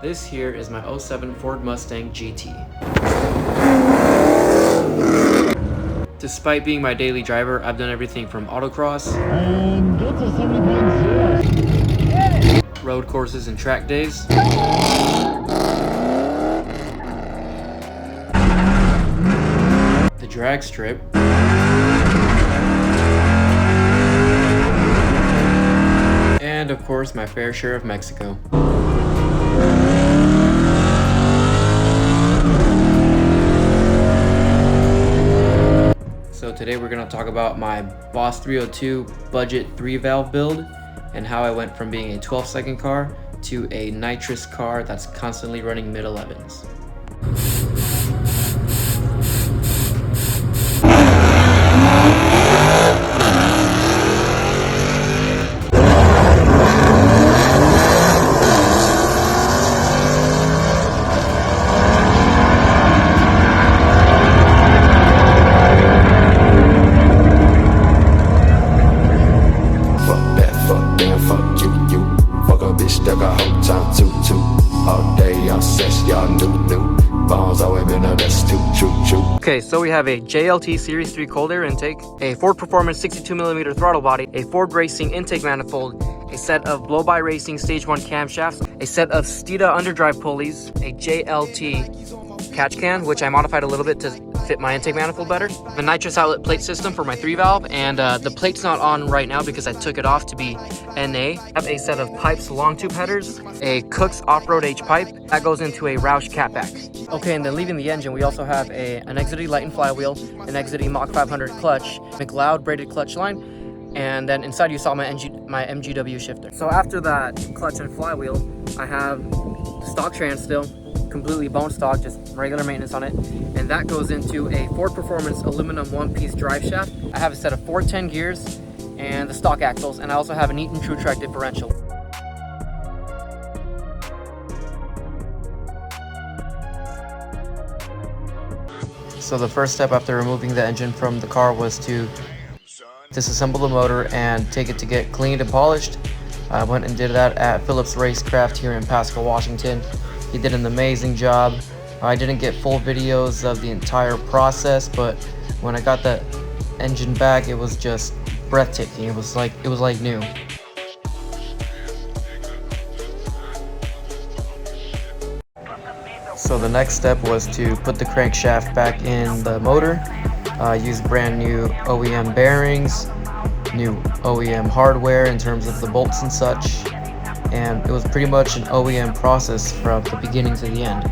This here is my 07 Ford Mustang GT. Despite being my daily driver, I've done everything from autocross, and get to 70.0. road courses and track days, the drag strip, and of course my fair share of Mexico. So today we're going to talk about my Boss 302 budget 3-valve build and how I went from being a 12-second car to a nitrous car that's constantly running mid-11s. Okay, so we have a JLT Series 3 cold air intake, a Ford Performance 62mm throttle body, a Ford Racing intake manifold, a set of Blow-By Racing Stage 1 camshafts, a set of Steeda underdrive pulleys, a JLT catch can, which I modified a little bit to fit my intake manifold better, a nitrous outlet plate system for my 3-valve, and the plate's not on right now because I took it off to be NA. I have a set of pipes, long tube headers, a Cook's off-road H pipe that goes into a Roush catback. Okay, and then leaving the engine, we also have an Lxst light and flywheel, an Lxst Mach 500 clutch, McLeod braided clutch line, and then inside you saw my MGW shifter. So after that clutch and flywheel, I have stock trans still, completely bone stock, just regular maintenance on it, and that goes into a Ford Performance aluminum one-piece drive shaft. I have a set of 410 gears and the stock axles, and I also have an Eaton True Track differential. So the first step after removing the engine from the car was to disassemble the motor and take it to get cleaned and polished. I went and did that at Phillips Racecraft here in Pasco, Washington. He did an amazing job. I didn't get full videos of the entire process, but when I got the engine back, it was just breathtaking. It was like new. So the next step was to put the crankshaft back in the motor, use brand new OEM bearings, new OEM hardware in terms of the bolts and such, and it was pretty much an OEM process from the beginning to the end.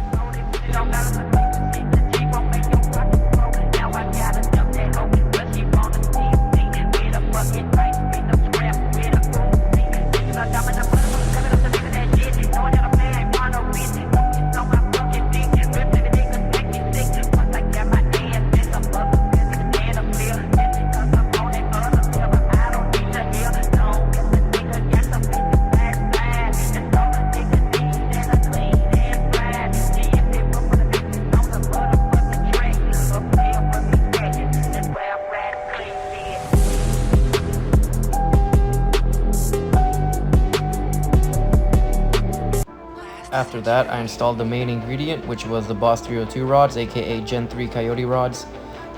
After that, I installed the main ingredient, which was the Boss 302 rods, aka Gen 3 Coyote rods.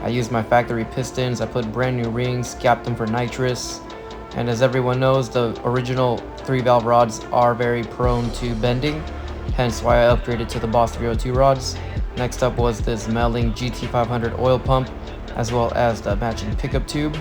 I used my factory pistons, I put brand new rings, capped them for nitrous, and as everyone knows, the original 3-valve rods are very prone to bending, hence why I upgraded to the Boss 302 rods. Next up was this Melling GT500 oil pump, as well as the matching pickup tube.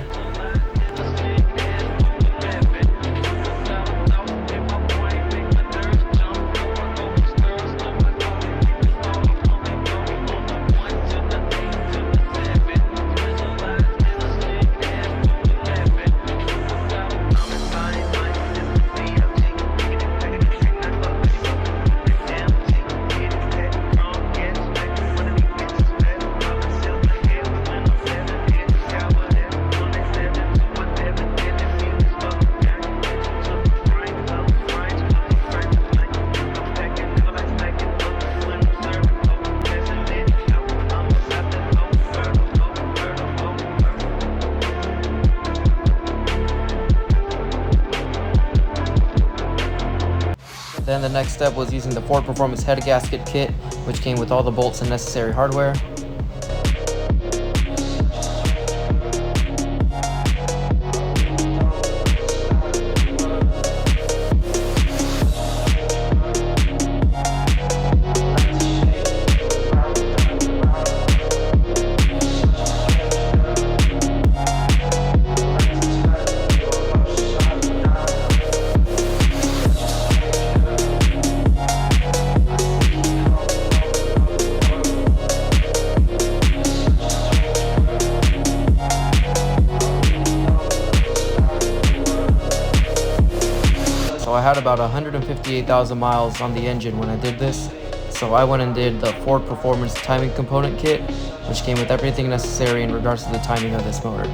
Then the next step was using the Ford Performance head gasket kit, which came with all the bolts and necessary hardware. So I had about 158,000 miles on the engine when I did this. So I went and did the Ford Performance timing component kit, which came with everything necessary in regards to the timing of this motor.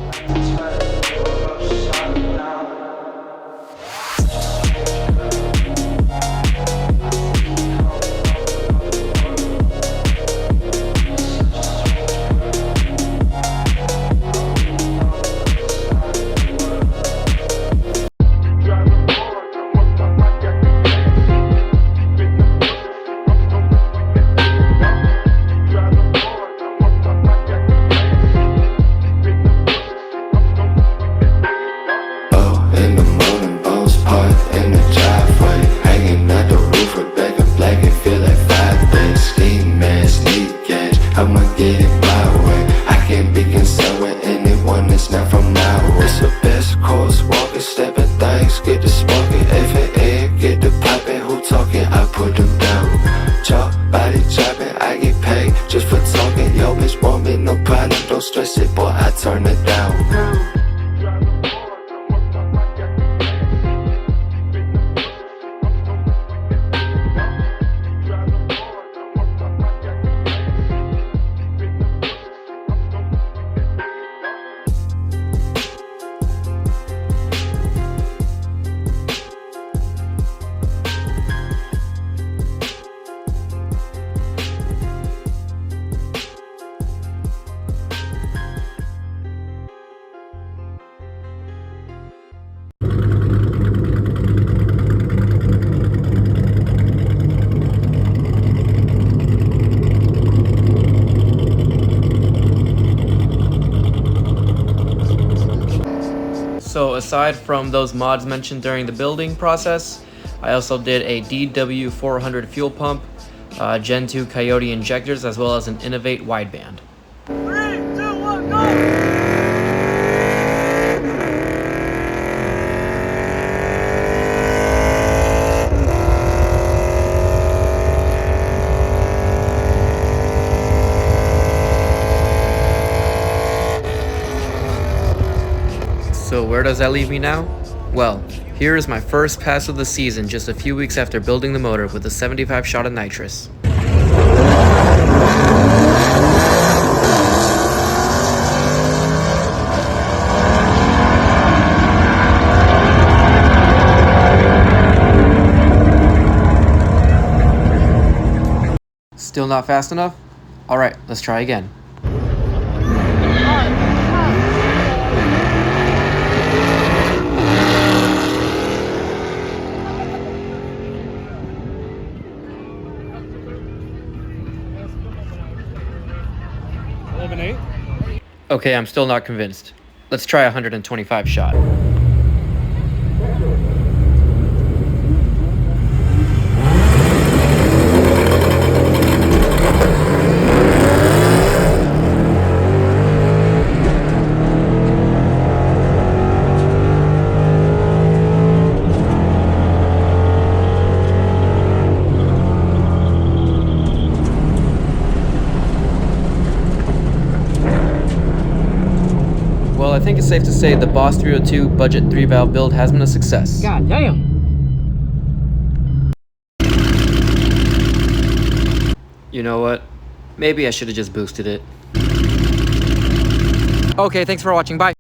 Stress it, boy, I turn it down. So aside from those mods mentioned during the building process, I also did a DW400 fuel pump, Gen 2 Coyote injectors, as well as an Innovate wideband. 3, 2, 1, go! So where does that leave me now? Well, here is my first pass of the season just a few weeks after building the motor with a 75 shot of nitrous. Still not fast enough? Alright, let's try again. Okay, I'm still not convinced. Let's try 125 shot. Well, I think it's safe to say the Boss 302 budget 3-valve build has been a success. God damn. You know what? Maybe I should have just boosted it. Okay, thanks for watching. Bye.